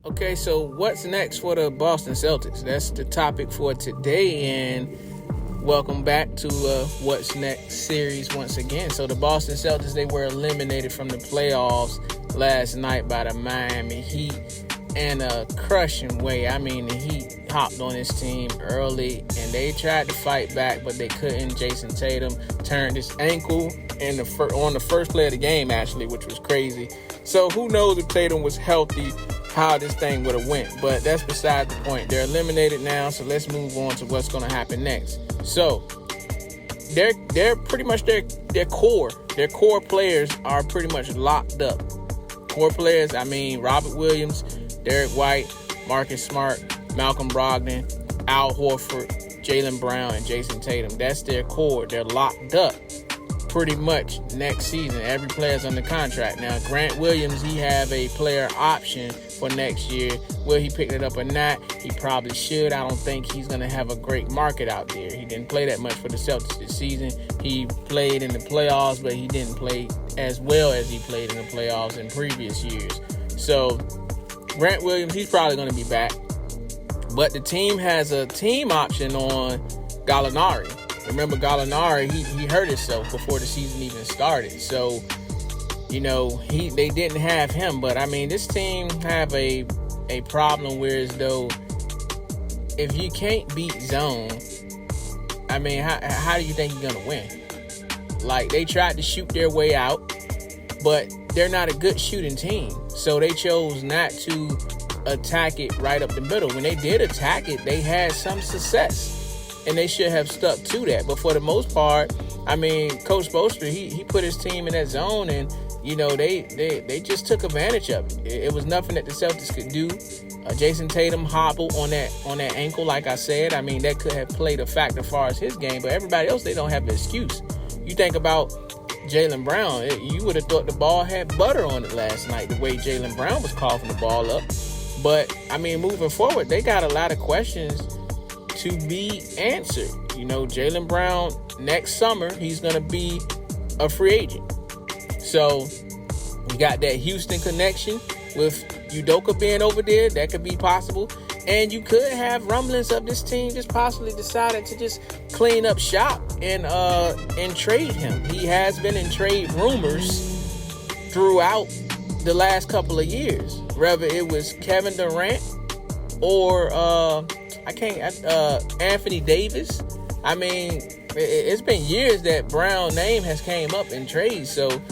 Okay, so what's next for the Boston Celtics? That's the topic for today, and welcome back to What's Next series once again. So the Boston Celtics, they were eliminated from the playoffs last night by the Miami Heat in a crushing way. I mean, the Heat hopped on this team early, and they tried to fight back, but they couldn't. Jason Tatum turned his ankle on the first play of the game, actually, which was crazy. So who knows if Tatum was healthy, how this thing would have went. But that's beside the point. They're eliminated now, so let's move on to what's going to happen next. So they're pretty much their core players are pretty much locked up. Core players, I mean, Robert Williams, Derek White, Marcus Smart, Malcolm Brogdon, Al Horford, Jaylen Brown, and Jason Tatum. That's their core. They're locked up pretty much next season. Every player's under contract. Now, Grant Williams, he have a player option for next year. Will he pick it up or not? He probably should. I don't think he's going to have a great market out there. He didn't play that much for the Celtics this season. He played in the playoffs, but he didn't play as well as he played in the playoffs in previous years. So, Grant Williams, he's probably going to be back. But the team has a team option on Gallinari. Remember, Gallinari, he hurt himself before the season even started. So, they didn't have him. But, I mean, this team have a problem where as though if you can't beat zone, I mean, how do you think you're going to win? Like, they tried to shoot their way out, but they're not a good shooting team. So they chose not to attack it right up the middle. When they did attack it, they had some success. And they should have stuck to that. But for the most part, I mean, Coach Spoelstra, he put his team in that zone, and they just took advantage of it. It was nothing that the Celtics could do. Jason Tatum hobbled on that ankle, like I said. I mean, that could have played a factor as far as his game, but everybody else, they don't have an excuse. You think about Jaylen Brown, you would have thought the ball had butter on it last night, the way Jaylen Brown was coughing the ball up. But I mean, moving forward, they got a lot of questions to be answered. Jaylen Brown, next summer, he's going to be a free agent. So we got that Houston connection with Udoka being over there. That could be possible. And you could have rumblings of this team just possibly deciding to just clean up shop and trade him. He has been in trade rumors throughout the last couple of years. Whether it was Kevin Durant or Anthony Davis. I mean, it's been years that Brown name has came up in trades, so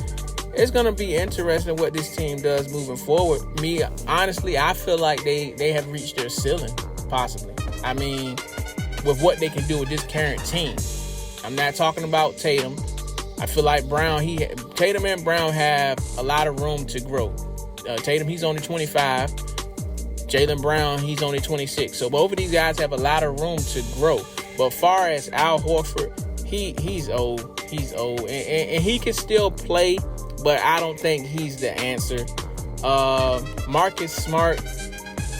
it's going to be interesting what this team does moving forward. Me, honestly, I feel like they have reached their ceiling, possibly. I mean, with what they can do with this current team. I'm not talking about Tatum. I feel like Tatum and Brown have a lot of room to grow. Tatum, he's only 25. Jaylen Brown, he's only 26. So both of these guys have a lot of room to grow. But far as Al Horford, he's old. He's old. And he can still play, but I don't think he's the answer. Marcus Smart,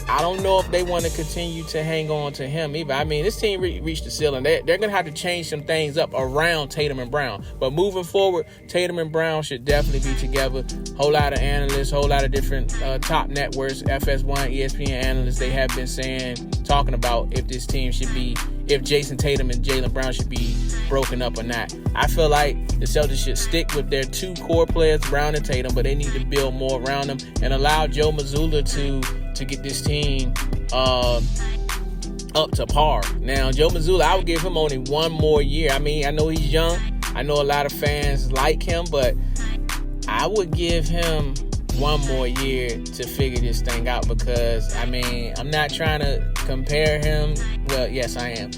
I don't know if they want to continue to hang on to him either. I mean, this team reached the ceiling. They're going to have to change some things up around Tatum and Brown. But moving forward, Tatum and Brown should definitely be together. Whole lot of analysts, whole lot of different top networks, FS1, ESPN analysts, they have been talking about if this team should be, if Jason Tatum and Jaylen Brown should be broken up or not. I feel like the Celtics should stick with their two core players, Brown and Tatum, but they need to build more around them and allow Joe Mazzulla to get this team up to par. Now, Joe Mazzulla, I would give him only one more year. I mean, I know he's young. I know a lot of fans like him, but I would give him one more year to figure this thing out because, I mean, I'm not trying to compare him. Well, yes, I am.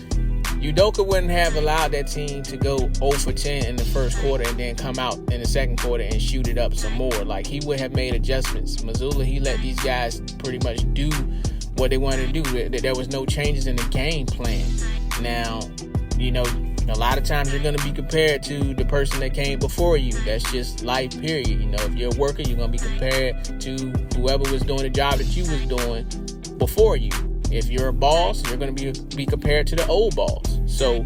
Udoka wouldn't have allowed that team to go 0 for 10 in the first quarter and then come out in the second quarter and shoot it up some more. Like, he would have made adjustments. Mazzulla, he let these guys pretty much do what they wanted to do. There was no changes in the game plan. Now, a lot of times you're going to be compared to the person that came before you. That's just life, period. If you're a worker, you're going to be compared to whoever was doing the job that you was doing before you. If you're a boss, you're going to be compared to the old boss. So,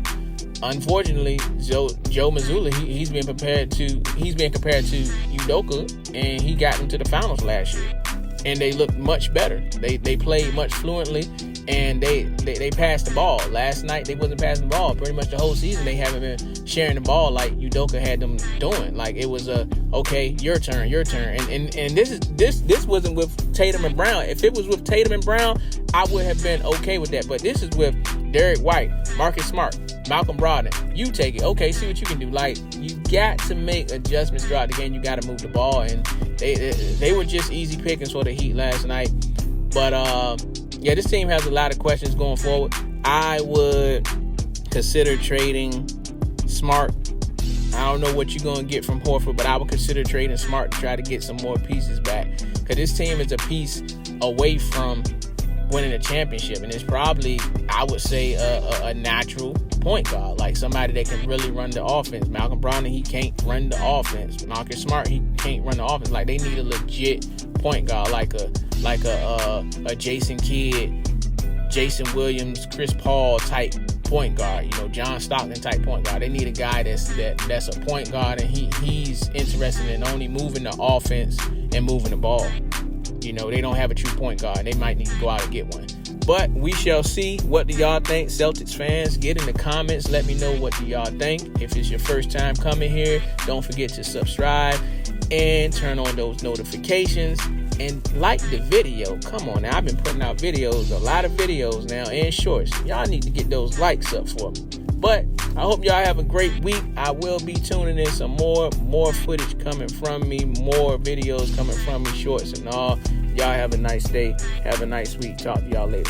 unfortunately, Joe Mazzulla, he's being compared to Udoka, and he got into the finals last year. and they looked much better. They played much fluently, and they passed the ball. Last night they wasn't passing the ball. Pretty much the whole season they haven't been sharing the ball like Udoka had them doing. Like it was okay, your turn. And this wasn't with Tatum and Brown. If it was with Tatum and Brown, I would have been okay with that. But this is with Derek White, Marcus Smart, Malcolm Brogdon. You take it. Okay, see what you can do. Like, you got to make adjustments throughout the game. You got to move the ball. And they were just easy pickings for the Heat last night. But, yeah, this team has a lot of questions going forward. I would consider trading Smart. I don't know what you're going to get from Horford, but I would consider trading Smart to try to get some more pieces back. Because this team is a piece away from winning a championship, and it's probably, I would say, a natural point guard, like somebody that can really run the offense. Malcolm Brogdon, he can't run the offense. Marcus Smart, he can't run the offense. Like, they need a legit point guard, like a Jason Kidd, Jason Williams, Chris Paul type point guard. You know, John Stockton type point guard. They need a guy that's a point guard, and he's interested in only moving the offense and moving the ball. You know, they don't have a true point guard. They might need to go out and get one. But we shall see. What do y'all think, Celtics fans? Get in the comments. Let me know what do y'all think. If it's your first time coming here, don't forget to subscribe and turn on those notifications and like the video. Come on now. I've been putting out videos, a lot of videos now, and shorts. Y'all need to get those likes up for me. But I hope y'all have a great week. I will be tuning in some more footage coming from me, more videos coming from me, shorts and all. Y'all have a nice day. Have a nice week. Talk to y'all later.